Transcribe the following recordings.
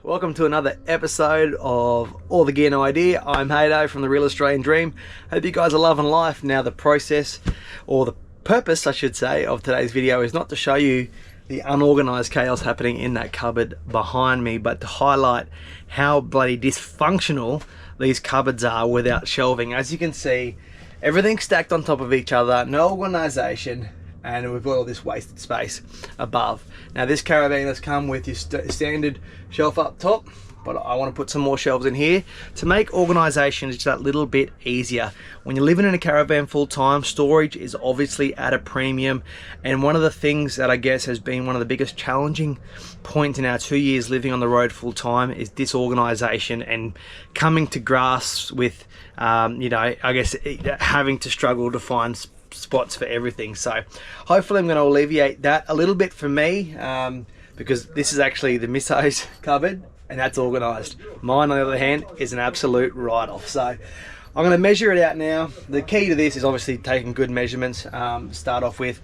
Welcome to another episode of All the Gear No Idea. I'm Haydo from the Real Australian Dream. Hope you guys are loving life. Now the process, or the purpose I should say, of today's video is not to show you the unorganized chaos happening in that cupboard behind me, but to highlight how bloody dysfunctional these cupboards are without shelving. As you can see, everything's stacked on top of each other, no organization, and we've got all this wasted space above. Now this Caravan has come with your standard shelf up top, but I want to put some more shelves in here to make organization just that little bit easier. When you're living in a caravan full time, storage is obviously at a premium, and one of the things that I guess has been one of the biggest challenging points in our 2 years living on the road full time is disorganization and coming to grasp with you know, I guess having to struggle to find spots for everything. So hopefully I'm going to alleviate that a little bit for me, because this is actually the misso's cupboard and that's organized. Mine on the other hand is an absolute write-off. So I'm going to measure it out now. The key to this is obviously taking good measurements. Start off with,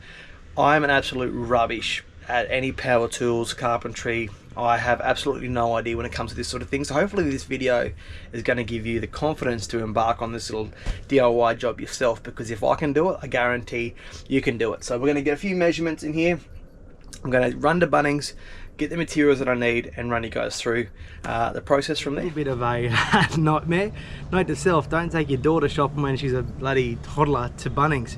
I'm an absolute rubbish at any power tools, carpentry. I have absolutely no idea when it comes to this sort of thing. So hopefully this video is going to give you the confidence to embark on this little DIY job yourself, because if I can do it, I guarantee you can do it. So we're going to get a few measurements in here. I'm going to run to Bunnings, get the materials that I need, and run you guys through the process from there. A bit of a nightmare. Note to self, don't take your daughter shopping when she's a bloody toddler to Bunnings.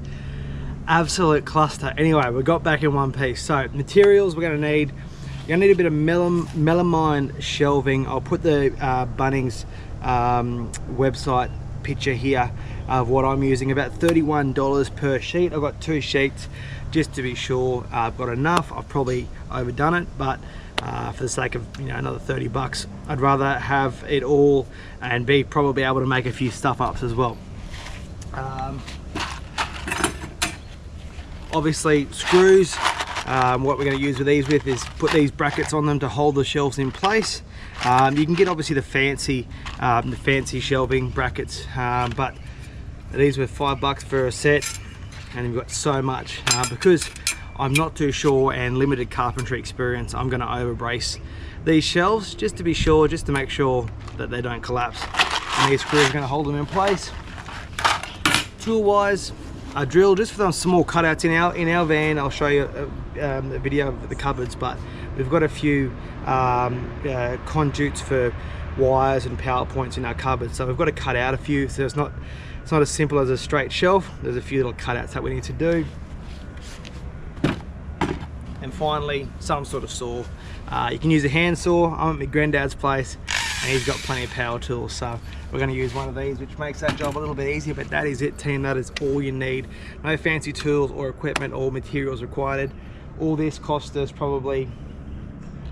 Absolute cluster. Anyway, we got back in one piece. So materials we're going to need. You're going to need a bit of melamine shelving. I'll put the Bunnings website picture here of what I'm using. About $31 per sheet. I've got 2 sheets just to be sure I've got enough. I've probably overdone it, but for the sake of, you know, another 30 bucks, I'd rather have it all and be probably able to make a few stuff ups as well. Obviously screws. What we're going to use with these is put these brackets on them to hold the shelves in place. You can get obviously the fancy shelving brackets, but these were $5 for a set, and you've got so much. Because I'm not too sure and limited carpentry experience, I'm going to over brace these shelves just to be sure, just to make sure that they don't collapse. And these screws are going to hold them in place. Tool wise, a drill just for those small cutouts in our van. I'll show you a video of the cupboards, but we've got a few conduits for wires and power points in our cupboard, so we've got to cut out a few. So it's not as simple as a straight shelf. There's a few little cutouts that we need to do. And finally, some sort of saw. You can use a hand saw. I'm at my granddad's place and he's got plenty of power tools, so we're going to use one of these, which makes that job a little bit easier. But that is it, team. That is all you need. No fancy tools or equipment or materials required. All this cost us probably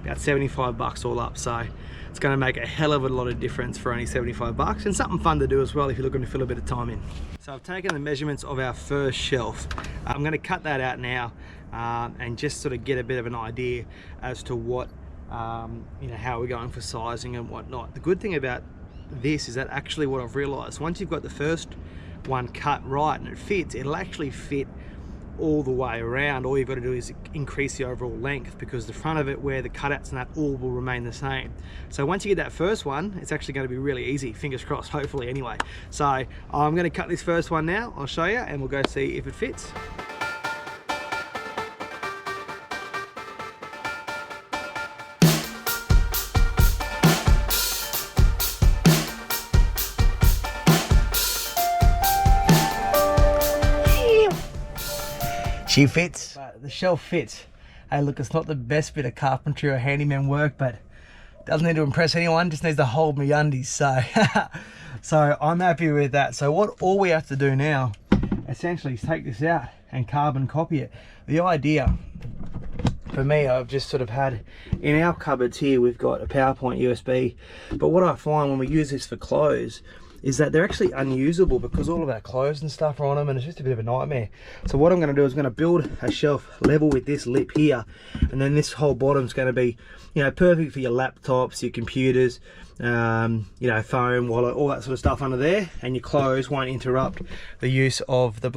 about 75 bucks all up, so it's going to make a hell of a lot of difference for only 75 bucks, and something fun to do as well if you're looking to fill a bit of time in. So I've taken the measurements of our first shelf. I'm going to cut that out now and just sort of get a bit of an idea as to what you know, how we're going for sizing and whatnot. The good thing about this is that actually what I've realized, once you've got the first one cut right and it fits, it'll actually fit all the way around. All you've got to do is increase the overall length, because the front of it, where the cutouts and that, all will remain the same. So once you get that first one, it's actually going to be really easy, fingers crossed, hopefully anyway. So I'm going to cut this first one now, I'll show you, and we'll go see if it fits. She fits. The shelf fits. Hey, look, it's not the best bit of carpentry or handyman work, but it doesn't need to impress anyone, just needs to hold me undies. So so I'm happy with that. So all we have to do now essentially is take this out and carbon copy it. The idea for me, I've just sort of had in our cupboards here, we've got a PowerPoint USB, but what I find when we use this for clothes is that they're actually unusable because all of our clothes and stuff are on them, and it's just a bit of a nightmare. So what I'm going to do is I'm going to build a shelf level with this lip here, and then this whole bottom is going to be, you know, perfect for your laptops, your computers, you know, phone, wallet, all that sort of stuff under there, and your clothes won't interrupt the use of the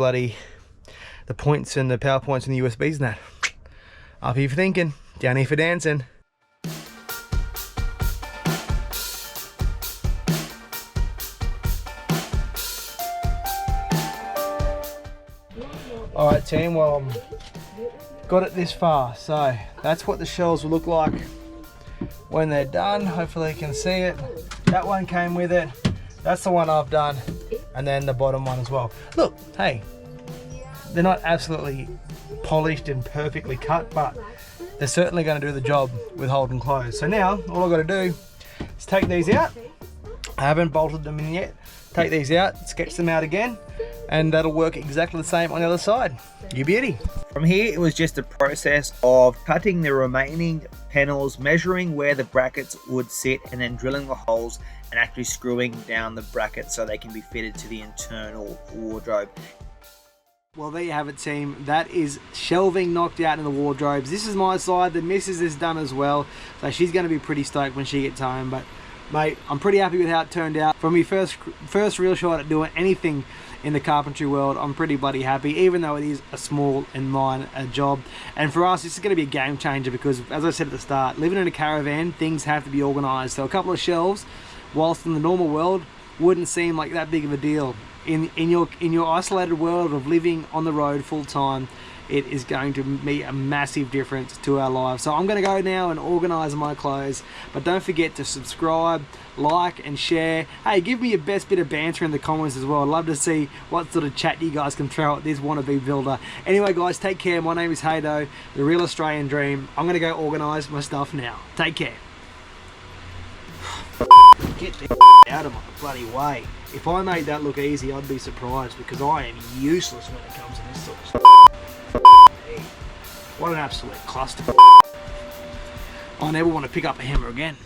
points and the PowerPoints and the USBs and that. Up here for thinking, down here for dancing. Alright team, well, got it this far, so that's what the shelves will look like when they're done. Hopefully you can see it. That one came with it. That's the one I've done, and then the bottom one as well. Look, hey, they're not absolutely polished and perfectly cut, but they're certainly going to do the job with holding clothes. So now all I've got to do is take these out. I haven't bolted them in yet. Take these out, sketch them out again, and that'll work exactly the same on the other side. You beauty. From here, it was just a process of cutting the remaining panels, measuring where the brackets would sit, and then drilling the holes and actually screwing down the brackets so they can be fitted to the internal wardrobe. Well, there you have it team. That is shelving knocked out in the wardrobes. This is my side. The missus is done as well, so she's going to be pretty stoked when she gets home. But mate, I'm pretty happy with how it turned out. From my first real shot at doing anything in the carpentry world, I'm pretty bloody happy, even though it is a small and minor job. And for us, this is going to be a game changer because, as I said at the start, living in a caravan, things have to be organised. So a couple of shelves, whilst in the normal world, wouldn't seem like that big of a deal. In your isolated world of living on the road full time, it is going to be a massive difference to our lives. So I'm going to go now and organise my clothes, but don't forget to subscribe, like and share. Hey, give me your best bit of banter in the comments as well. I'd love to see what sort of chat you guys can throw at this wannabe builder. Anyway guys, take care. My name is Haydo, the Real Australian Dream. I'm going to go organise my stuff now. Take care. Get the out of my bloody way. If I made that look easy, I'd be surprised, because I am useless when it comes to this sort of stuff. What an absolute cluster. I never want to pick up a hammer again.